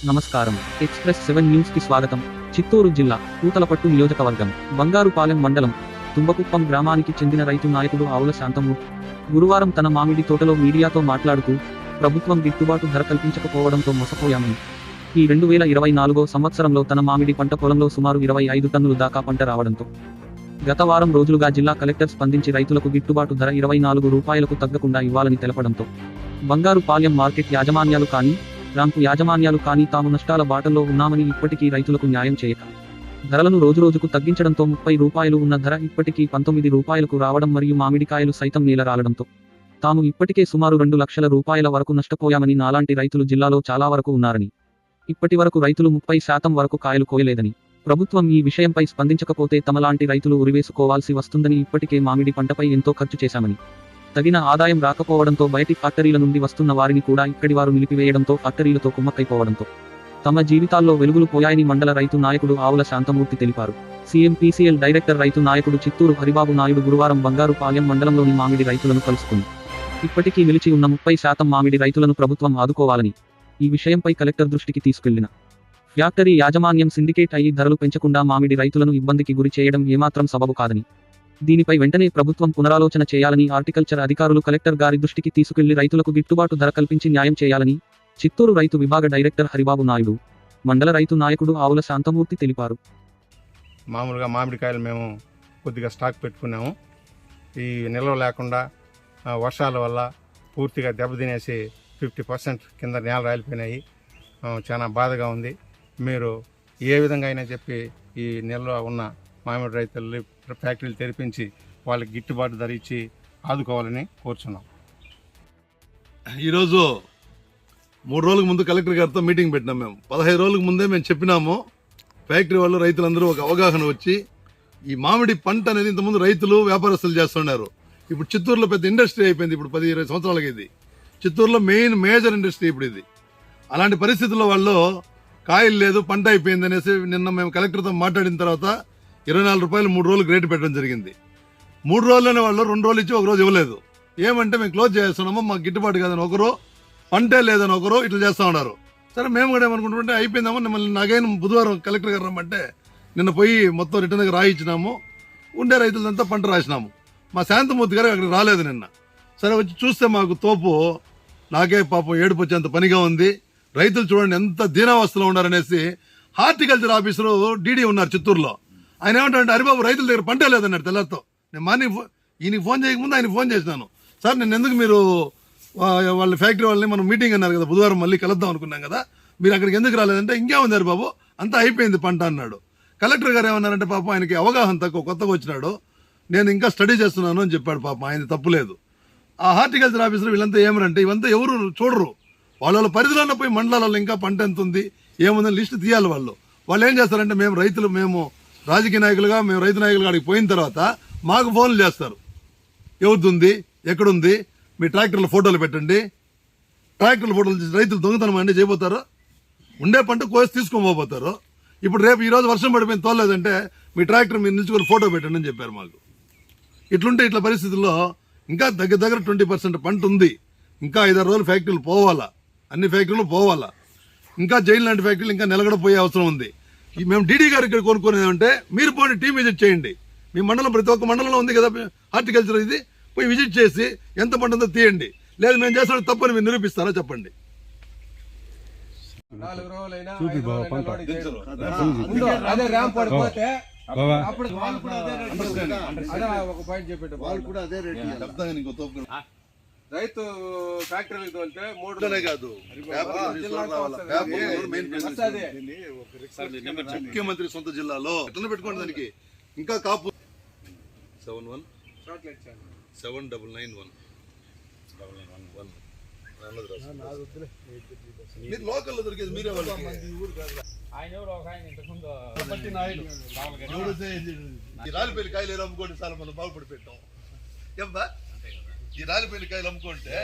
నమస్కారం. ఎక్స్‌ప్రెస్ 7 న్యూస్‌కి స్వాగతం. చిత్తూరు జిల్లా పూతలపట్టు నియోజకవర్గం బంగారుపాలెం మండలం తుంబకుప్పం గ్రామానికి చెందిన రైతు నాయకుడు ఆవుల శాంతమూర్తి గురువారం తన మామిడి తోటలో మీడియాతో మాట్లాడుతూ ప్రభుత్వం గిట్టుబాటు ధర కల్పించకపోవడంతో మోసపోయామని, ఈ 2024 సంవత్సరంలో తన మామిడి పంట పొలంలో సుమారు 25 టన్నుల దాకా పంట రావడంతో గత వారం రోజులుగా జిల్లా కలెక్టర్ స్పందించి రైతులకు గిట్టుబాటు ధర 24 రూపాయలకు తగ్గకుండా ఇవ్వాలని తెలపడంతో బంగారుపాలెం మార్కెట్ యాజమాన్యాలు కానీ ర్యాంపు యాజమాన్యాలు కానీ తాము నష్టాల బాటల్లో ఉన్నామని, ఇప్పటికీ రైతులకు న్యాయం చేయక ధరలను రోజురోజుకు తగ్గించడంతో 30 రూపాయలు ఉన్న ధర ఇప్పటికీ 19 రూపాయలకు రావడం మరియు మామిడికాయలు సైతం నేల రాలడంతో తాము ఇప్పటికే సుమారు 2 లక్షల రూపాయల వరకు నష్టపోయామని, నాలాంటి రైతులు జిల్లాలో చాలా వరకు ఉన్నారని, ఇప్పటి వరకు రైతులు 30% వరకు కాయలు కోయలేదని, ప్రభుత్వం ఈ విషయంపై స్పందించకపోతే తమలాంటి రైతులు ఉరివేసుకోవాల్సి వస్తుందని, ఇప్పటికే మామిడి పంటపై ఎంతో ఖర్చు చేశామని, తగిన ఆదాయం రాకపోవడంతో బయటి ఫ్యాక్టరీల నుండి వస్తున్న వారిని కూడా ఇక్కడి వారు నిలిపివేయడంతో ఫ్యాక్టరీలతో కుమ్మక్కైపోవడంతో తమ జీవితాల్లో వెలుగులు పోయాయని మండల రైతు నాయకుడు ఆవుల శాంతమూర్తి తెలిపారు. CMPCL డైరెక్టర్ రైతు నాయకుడు చిత్తూరు హరిబాబు నాయుడు గురువారం బంగారుపాలెం మండలంలోని మామిడి రైతులను కలుసుకుని ఇప్పటికీ నిలిచి ఉన్న 30% మామిడి రైతులను ప్రభుత్వం ఆదుకోవాలని, ఈ విషయంపై కలెక్టర్ దృష్టికి తీసుకెళ్లిన ఫ్యాక్టరీ యాజమాన్యం సిండికేట్ అయ్యి ధరలు పెంచకుండా మామిడి రైతులను ఇబ్బందికి గురి చేయడం ఏమాత్రం సబబు కాదని, దీనిపై వెంటనే ప్రభుత్వం పునరాలోచన చేయాలని హార్టికల్చర్ అధికారులు కలెక్టర్ గారి దృష్టికి తీసుకెళ్లి రైతులకు గిట్టుబాటు ధర కల్పించి న్యాయం చేయాలని చిత్తూరు రైతు విభాగ డైరెక్టర్ హరిబాబు నాయుడు, మండల రైతు నాయకుడు ఆవుల శాంతమూర్తి తెలిపారు. మామూలుగా మామిడికాయలు మేము కొద్దిగా స్టాక్ పెట్టుకున్నాము. ఈ నిల్వ లేకుండా వర్షాల వల్ల పూర్తిగా దెబ్బతినేసి 50% కింద నేల రాలిపోయినాయి. చాలా బాధగా ఉంది. మీరు ఏ విధంగా అయినా చెప్పి ఈ నిల్వ ఉన్న మామిడి రైతులు ఫ్యాక్టరీలు తెరిపించి వాళ్ళకి గిట్టుబాటు ధర ఇచ్చి ఆదుకోవాలని కోరుచున్నాం. ఈరోజు 3 రోజుల ముందు కలెక్టర్ గారితో మీటింగ్ పెట్టినాం. మేము 15 రోజుల ముందే మేము చెప్పినాము. ఫ్యాక్టరీ వాళ్ళు రైతులందరూ ఒక అవగాహన వచ్చి ఈ మామిడి పంట అనేది ఇంతకుముందు రైతులు వ్యాపారస్తులు చేస్తున్నారు. ఇప్పుడు చిత్తూరులో పెద్ద ఇండస్ట్రీ అయిపోయింది. ఇప్పుడు 10-20 సంవత్సరాలకి ఇది చిత్తూరులో మేజర్ ఇండస్ట్రీ ఇప్పుడు ఇది. అలాంటి పరిస్థితుల్లో వాళ్ళు కాయలు లేదు, పంట అయిపోయింది అనేసి నిన్న మేము కలెక్టర్తో మాట్లాడిన తర్వాత 24 రూపాయలు 3 రోజులు రేటు పెట్టడం జరిగింది. 3 రోజుల్లోనే వాళ్ళు 2 రోజులు ఇచ్చి 1 రోజు ఇవ్వలేదు. ఏమంటే మేము క్లోజ్ చేస్తున్నాము, మాకు గిట్టుబాటు కాదని ఒకరు, పంటే లేదని ఒకరు, ఇట్లా చేస్తూ ఉన్నారు. సరే మేము కూడా ఏమనుకుంటుంటే అయిపోయిందామో, మళ్ళీ నాగైనా బుధవారం కలెక్టర్ గారు రమ్మంటే నిన్న పోయి మొత్తం రిటర్న్ దగ్గర రాయించినాము. ఉండే రైతులంతా పంట రాసినాము. మా శాంతమూర్తి గారు అక్కడ రాలేదు నిన్న. సరే వచ్చి చూస్తే మాకు తోపు, నాకే పాపం ఏడుపు వచ్చేంత పనిగా ఉంది. రైతులు చూడండి ఎంత దీనావస్థలో ఉన్నారనేసి హార్టికల్చర్ ఆఫీసరు డీడీ ఉన్నారు చిత్తూరులో. ఆయన ఏమంటారంటే, హరిబాబు రైతుల దగ్గర పంటే లేదన్నాడు తెల్లతో. నేను మార్నింగ్ ఈయనకి ఫోన్ చేయకముందు ఆయన ఫోన్ చేసినాను. సార్ నేను ఎందుకు మీరు వాళ్ళ ఫ్యాక్టరీ వాళ్ళని మనం మీటింగ్ అన్నారు కదా, బుధవారం మళ్ళీ కలుద్దాం అనుకున్నాం కదా, మీరు అక్కడికి ఎందుకు రాలేదంటే, ఇంకేముంది హరిబాబు అంతా అయిపోయింది పంట అన్నాడు. కలెక్టర్ గారు ఏమన్నారంటే, పాపం ఆయనకి అవగాహన తక్కువ, కొత్తగా వచ్చినాడు, నేను ఇంకా స్టడీ చేస్తున్నాను అని చెప్పాడు. పాపం ఆయన తప్పులేదు. ఆ హార్టికల్చర్ ఆఫీసర్ వీళ్ళంతా ఏమరంటే, ఇవంతా ఎవరు చూడరు. వాళ్ళ పరిధిలో పోయి మండలాలలో ఇంకా పంట ఎంత ఉంది ఏముందని లిస్టు తీయాలి. వాళ్ళు ఏం చేస్తారంటే, మేము రాజకీయ నాయకులుగా, మేము రైతు నాయకులుగా అడిగి పోయిన తర్వాత మాకు ఫోన్లు చేస్తారు. ఎవరిది, ఎక్కడుంది, మీ ట్రాక్టర్ల ఫోటోలు పెట్టండి. ట్రాక్టర్ల ఫోటోలు రైతులు దొంగతనం అన్నీ చేయబోతారు. ఉండే పంట కోసి తీసుకొని పోతారు. ఇప్పుడు రేపు ఈరోజు వర్షం పడిపోయింది తోలేదంటే, మీ ట్రాక్టర్ మీరు నిల్చుకొని ఫోటో పెట్టండి అని చెప్పారు మాకు. ఇట్లుంటే ఇట్లా పరిస్థితుల్లో ఇంకా దగ్గర 20% పంట ఉంది. ఇంకా 5-6 రోజులు ఫ్యాక్టరీలు పోవాలా, అన్ని ఫ్యాక్టరీలు పోవాలా. ఇంకా జైలు లాంటి ఫ్యాక్టరీలు ఇంకా నిలగడపోయే అవసరం ఉంది. మేము డీడీ గారు ఇక్కడ కోరుకునేది ఏమంటే, మీరు పోయి టీం విజిట్ చేయండి. మీ మండలం ప్రతి ఒక్క మండలంలో ఉంది కదా హార్టికల్చర్, ఇది పోయి విజిట్ చేసి ఎంత పంట ఉందో తీయండి. లేదు మేము చేస్తాం తప్పని మీరు నిరూపిస్తారా చెప్పండి. రైతు ఫ్యాక్టరీలకు తోలితే 3 కాదు, ముఖ్యమంత్రి సొంత జిల్లాలో ఎట్లా పెట్టుకోండి దానికి. ఇంకా కాపు 717991 మీరు లోకల్లో దొరికేది మీరే. ఈ రాలిపల్లి కాయలు ఏదో అమ్ముకోండి చాలా మనం బాగుపడి పెట్టాం. ఏమ్మా ఈ రాలిపల్లి కాయలు అమ్ముకుంటే